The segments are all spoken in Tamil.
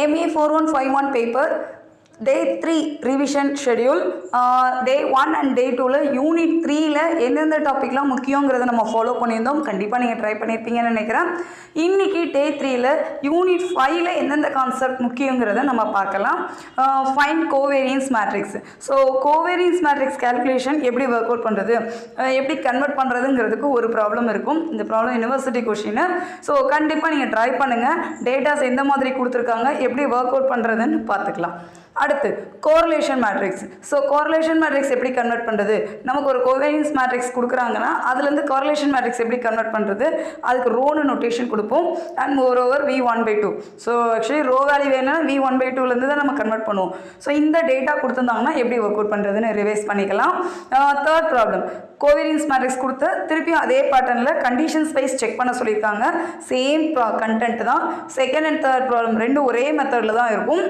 MA 4151 paper day 3 revision schedule day 1 and day 2 unit 3ல எந்தெந்த டாபிக்லாம் முக்கியங்கிறத நம்ம ஃபாலோ பண்ணியிருந்தோம். கண்டிப்பாக நீங்கள் ட்ரை பண்ணியிருப்பீங்கன்னு நினைக்கிறேன். இன்றைக்கி டே 3ல யூனிட் 5ல எந்தெந்த கான்செப்ட் முக்கியங்கிறத நம்ம பார்க்கலாம். Find covariance matrix. So covariance matrix calculation எப்படி ஒர்க் அவுட் பண்ணுறது, எப்படி கன்வெர்ட் பண்ணுறதுங்கிறதுக்கு ஒரு ப்ராப்ளம் இருக்கும். இந்த ப்ராப்ளம் யூனிவர்சிட்டி கொஷின். ஸோ கண்டிப்பாக நீங்கள் ட்ரை பண்ணுங்கள். டேட்டாஸ் எந்த மாதிரி கொடுத்துருக்காங்க, எப்படி ஒர்க் அவுட் பண்ணுறதுன்னு பார்த்துக்கலாம். அடுத்து correlation matrix. So correlation matrix எப்படி கன்வெர்ட் பண்ணுறது, நமக்கு ஒரு கோவேரியன்ஸ் மேட்ரிக்ஸ் கொடுக்குறாங்கன்னா அதுலேருந்து கோரிலேஷன் மேட்ரிக்ஸ் எப்படி கன்வெர்ட் பண்ணுறது, அதுக்கு ரோன்னு நோட்டேஷன் கொடுப்போம். And moreover V1/2. So actually rho value வேணும்னா V1/2லேருந்து தான் நம்ம கன்வெர்ட் பண்ணுவோம். ஸோ இந்த டேட்டா கொடுத்துருந்தாங்கன்னா எப்படி ஒர்க் அவுட் பண்ணுறதுன்னு ரிவைஸ் பண்ணிக்கலாம். தேர்ட் ப்ராப்ளம், கோவேரியன்ஸ் மேட்ரிக்ஸ் கொடுத்து திருப்பியும் அதே பேட்டர்னில் கண்டிஷன்ஸ் வைஸ் செக் பண்ண சொல்லியிருக்காங்க. சேம் கண்டென்ட் தான். செகண்ட் அண்ட் தேர்ட் ப்ராப்ளம் ரெண்டும் ஒரே மெத்தடில் தான் இருக்கும்.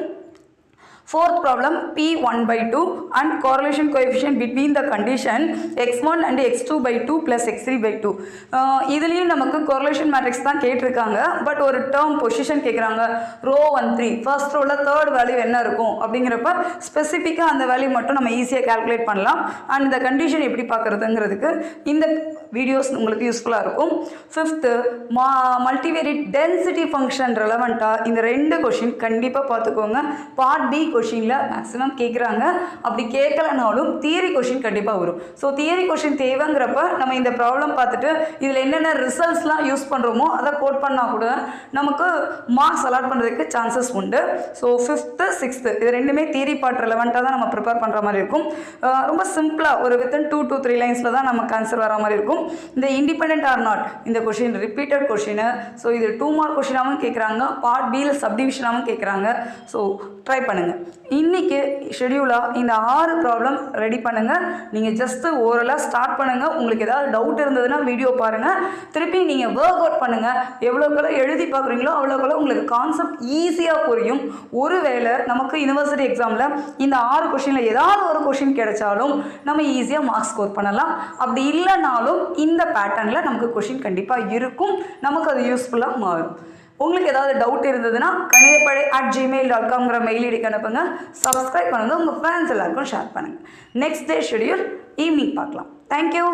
Fourth problem, P1/2 and correlation coefficient between the condition x1 and x2/2 plus x3/2. இதுலேயும் நமக்கு correlation matrix தான் கேட்டிருக்காங்க. பட் ஒரு டேர்ம் பொசிஷன் கேட்குறாங்க. ரோ 1 3 ஃபர்ஸ்ட் ரோவில் தேர்ட் வேல்யூ என்ன இருக்கும் அப்படிங்கிறப்ப ஸ்பெசிஃபிக்காக அந்த வேல்யூ மட்டும் நம்ம ஈஸியாக கால்குலேட் பண்ணலாம். அண்ட் இந்த கண்டிஷன் எப்படி பார்க்குறதுங்கிறதுக்கு இந்த வீடியோஸ் உங்களுக்கு யூஸ்ஃபுல்லாக இருக்கும். ஃபிஃப்த்து, மல்டிவேரியட் டென்சிட்டி ஃபங்க்ஷன் ரெலவெண்ட்டாக இந்த ரெண்டு கொஷின் கண்டிப்பாக பார்த்துக்கோங்க. பார்ட் பி கொஷினில் மேக்ஸிமம் கேட்குறாங்க. அப்படி கேட்கலனாலும் தியரி கொஷின் கண்டிப்பாக வரும். ஸோ தியரி கொஷின் தேவைங்கிறப்ப நம்ம இந்த ப்ராப்ளம் பார்த்துட்டு இதில் என்னென்ன ரிசல்ட்ஸ்லாம் யூஸ் பண்ணுறோமோ அதை கோட் பண்ணால் கூட நமக்கு மார்க்ஸ் அலாட் பண்ணுறதுக்கு சான்சஸ் உண்டு. ஸோ ஃபிஃப்த்து சிக்ஸ்த்து இது ரெண்டுமே தியரி பார்ட் ரெலவெண்ட்டாக தான் நம்ம ப்ரிப்பேர் பண்ணுற மாதிரி இருக்கும். ரொம்ப சிம்பிளாக ஒரு வித்தின் 2 to 3 லைன்ஸில் தான் நமக்கு ஆன்சர் வர மாதிரி இருக்கும். இந்த இண்டிபெண்டன்ட் ஆர் நாட் இந்த கொஷின் ரிப்பீட்டட் கொஷின். ஸோ இது 2 மார்க் கொஷினாகவும் கேட்குறாங்க, பார்ட் பியில் சப்டிவிஷனாகவும் கேட்குறாங்க. ஸோ ட்ரை பண்ணுங்கள். இன்றைக்கி ஷெடியூலாக இந்த 6 ப்ராப்ளம் ரெடி பண்ணுங்கள். நீங்கள் ஜஸ்ட்டு ஓரலாக ஸ்டார்ட் பண்ணுங்கள். உங்களுக்கு ஏதாவது டவுட் இருந்ததுன்னா வீடியோ பாருங்கள், திருப்பி நீங்கள் ஒர்க் அவுட் பண்ணுங்கள். எவ்வளோக்குள்ள எழுதி பார்க்குறீங்களோ அவ்வளோக்குள்ள உங்களுக்கு கான்செப்ட் ஈஸியாக புரியும். ஒருவேளை நமக்கு யூனிவர்சிட்டி எக்ஸாமில் இந்த 6 கொஷினில் ஏதாவது ஒரு கொஷின் கிடைச்சாலும் நம்ம ஈஸியாக மார்க்ஸ் ஸ்கோர் பண்ணலாம். அப்படி இல்லைனாலும் இந்த பேட்டர்னில் நமக்கு கொஷின் கண்டிப்பாக இருக்கும். நமக்கு அது யூஸ்ஃபுல்லாக மாறும். உங்களுக்கு ஏதாவது டவுட் இருந்ததுன்னா kanidapazhi@gmail.com மெயில் ஐடிக்கு அனுப்புங்க. சப்ஸ்கிரைப் பண்ணுங்கள், உங்கள் ஃப்ரெண்ட்ஸ் எல்லாருக்கும் ஷேர் பண்ணுங்கள். நெக்ஸ்ட் டே ஷெடியூல் ஈவினிங் பார்க்கலாம். தேங்க்யூ.